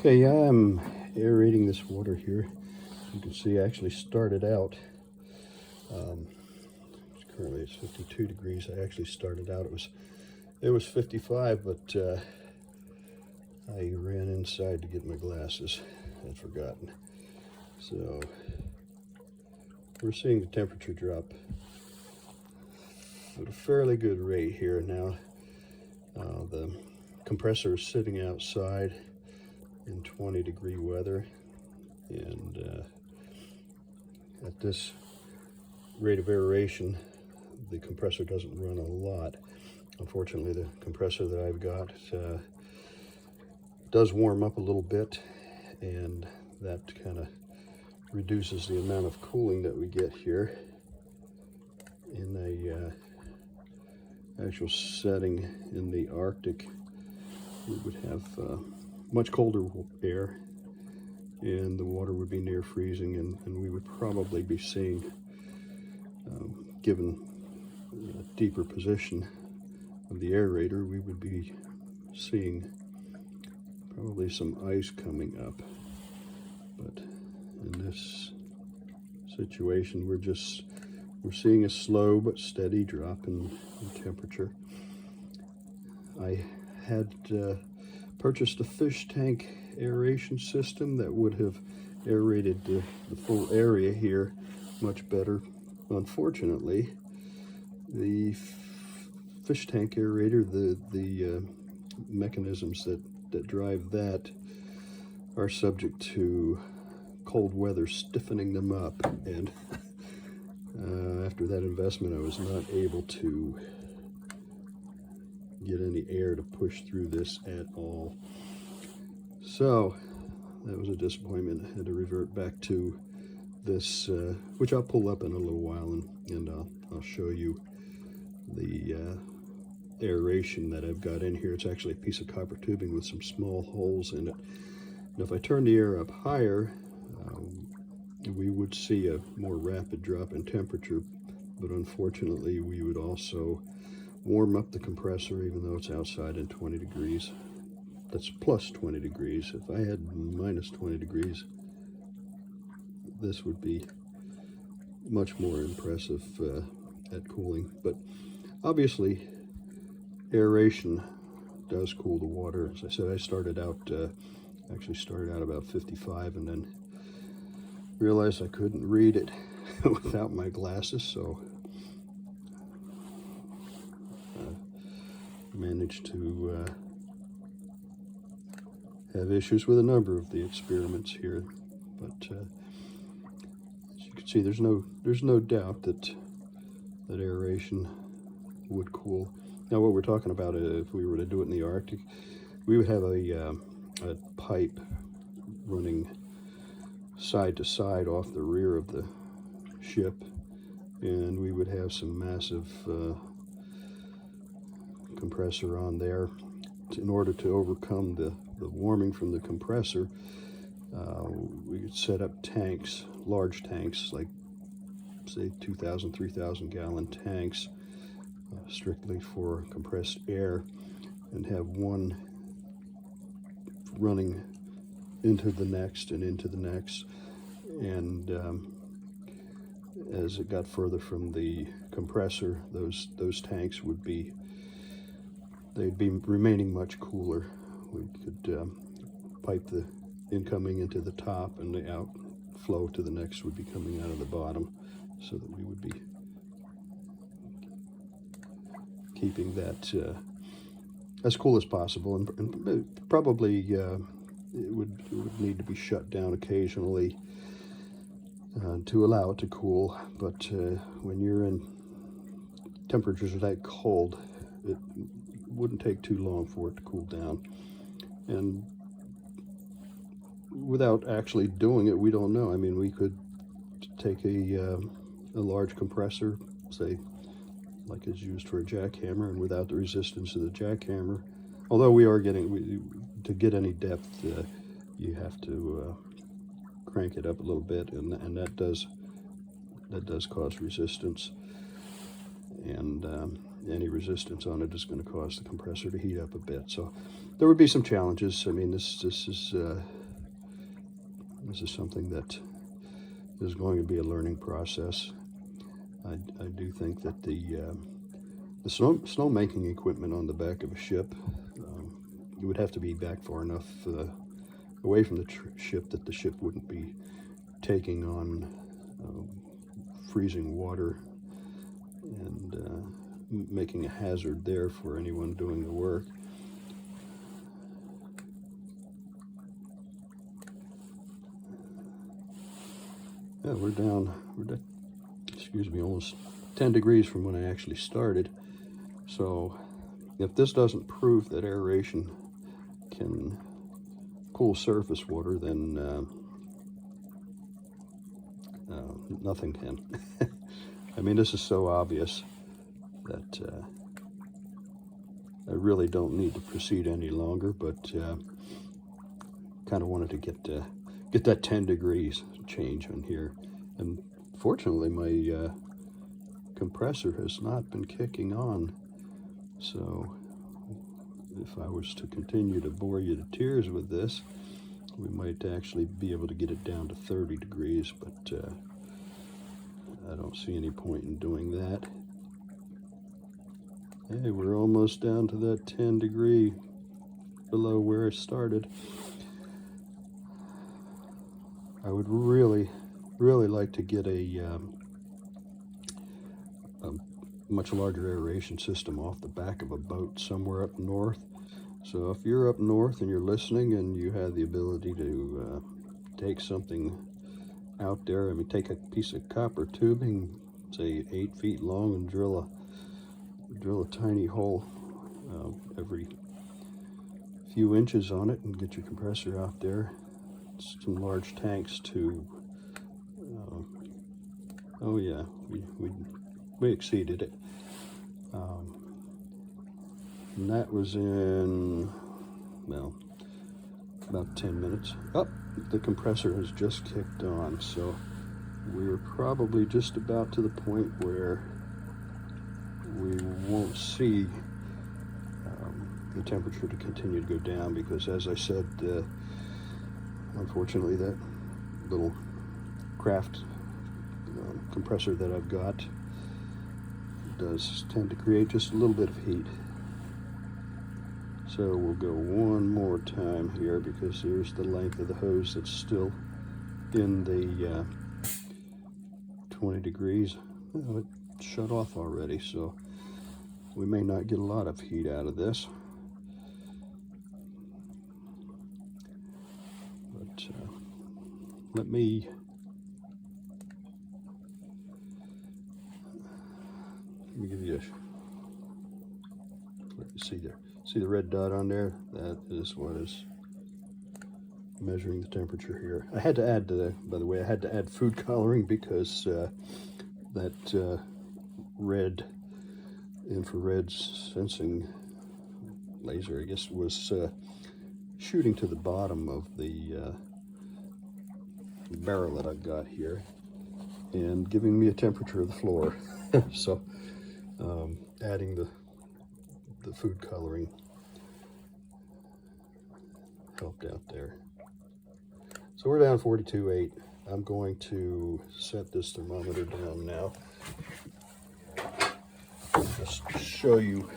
Okay, I'm aerating this water here. You can see I actually started out, currently it's 52 degrees. I actually started out, it was 55, but I ran inside to get my glasses. I'd forgotten. So we're seeing the temperature drop at a fairly good rate here now. The compressor is sitting outside in 20-degree weather, and at this rate of aeration, the compressor doesn't run a lot. Unfortunately, the compressor that I've got does warm up a little bit, and that kind of reduces the amount of cooling that we get here. In a actual setting in the Arctic, we would have much colder air, and the water would be near freezing, and we would probably be seeing, given a deeper position of the aerator, we would be seeing probably some ice coming up. But in this situation, we're seeing a slow but steady drop in temperature. I had purchased a fish tank aeration system that would have aerated the full area here much better. Unfortunately, the fish tank aerator, the mechanisms that drive that are subject to cold weather stiffening them up, and after that investment, I was not able to get any air to push through this at all. So that was a disappointment. I had to revert back to this, which I'll pull up in a little while, and I'll show you the aeration that I've got in here. It's actually a piece of copper tubing with some small holes in it. And if I turn the air up higher, we would see a more rapid drop in temperature, but unfortunately we would also warm up the compressor even though it's outside in 20 degrees. That's plus 20 degrees. If I had minus 20 degrees, this would be much more impressive at cooling. But obviously, aeration does cool the water. As I said, I started out, actually started out about 55, and then realized I couldn't read it without my glasses, so managed to have issues with a number of the experiments here. But as you can see, there's no doubt that aeration would cool. Now, what we're talking about, if we were to do it in the Arctic, we would have a pipe running side to side off the rear of the ship, and we would have some massive compressor on there. In order to overcome the warming from the compressor, we could set up tanks, large tanks, like say 2,000, 3,000 gallon tanks, strictly for compressed air, and have one running into the next and into the next. And as it got further from the compressor, those tanks would be, they'd be remaining much cooler. We could pipe the incoming into the top, and the outflow to the next would be coming out of the bottom, so that we would be keeping that as cool as possible. And probably it would need to be shut down occasionally to allow it to cool. But when you're in temperatures that cold, it wouldn't take too long for it to cool down. And without actually doing it, we don't know. I mean, we could take a large compressor, say like is used for a jackhammer, and without the resistance of the jackhammer, although we are getting, to get any depth, you have to crank it up a little bit, and that does cause resistance. And any resistance on it is going to cause the compressor to heat up a bit. So there would be some challenges. I mean, this is something that is going to be a learning process. I do think that the snow making equipment on the back of a ship, you would have to be back far enough away from the ship that the ship wouldn't be taking on freezing water and making a hazard there for anyone doing the work. Yeah, we're down, excuse me, almost 10 degrees from when I actually started. So if this doesn't prove that aeration can cool surface water, then nothing can. I mean, this is so obvious that I really don't need to proceed any longer, but kind of wanted to get that 10 degrees change on here. And fortunately, my compressor has not been kicking on, so if I was to continue to bore you to tears with this, we might actually be able to get it down to 30 degrees, but I don't see any point in doing that. Hey, we're almost down to that 10 degree below where I started. I would really like to get a much larger aeration system off the back of a boat somewhere up north. So if you're up north and you're listening and you have the ability to take something out there, I mean, take a piece of copper tubing, say 8 feet long, and drill a tiny hole every few inches on it and get your compressor out there. Some large tanks to oh yeah, we exceeded it. And that was in, well, about 10 minutes. Oh, the compressor has just kicked on, so we're probably just about to the point where we won't see the temperature to continue to go down, because as I said, unfortunately that little craft compressor that I've got does tend to create just a little bit of heat. So we'll go one more time here, because here's the length of the hose that's still in the 20 degrees. Oh, it shut off already, so we may not get a lot of heat out of this. But let me give you let me see there. See the red dot on there? That is what is measuring the temperature here. I had to add by the way, I had to add food coloring, because that red infrared sensing laser, I guess, was shooting to the bottom of the barrel that I've got here and giving me a temperature of the floor. So adding the food coloring helped out there. So we're down 42.8. I'm going to set this thermometer down now. Just show you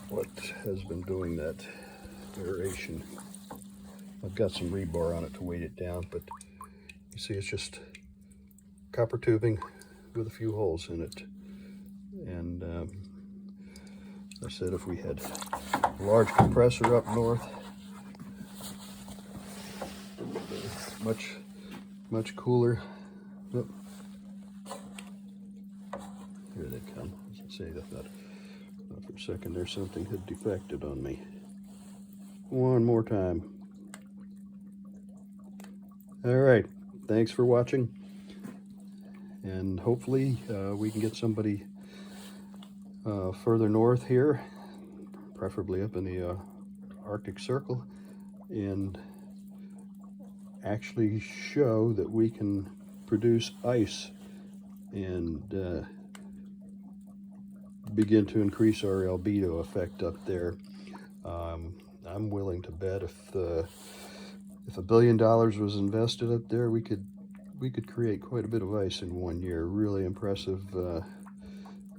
what has been doing that aeration. I've got some rebar on it to weight it down, but you see it's just copper tubing with a few holes in it. And I said if we had a large compressor up north, much cooler. Oh. Here they come. As I say, I thought for a second there something had defected on me. One more time. All right, thanks for watching, and hopefully we can get somebody further north here, preferably up in the Arctic Circle, and actually show that we can produce ice and begin to increase our albedo effect up there. I'm willing to bet if $1 billion was invested up there, we could create quite a bit of ice in 1 year. Really impressive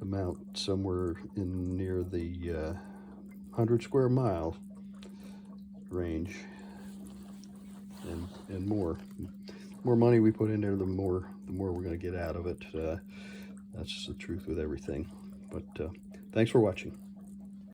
amount, somewhere in near the 100 square mile range, and more. More money we put in there, the more we're going to get out of it. That's the truth with everything. But thanks for watching.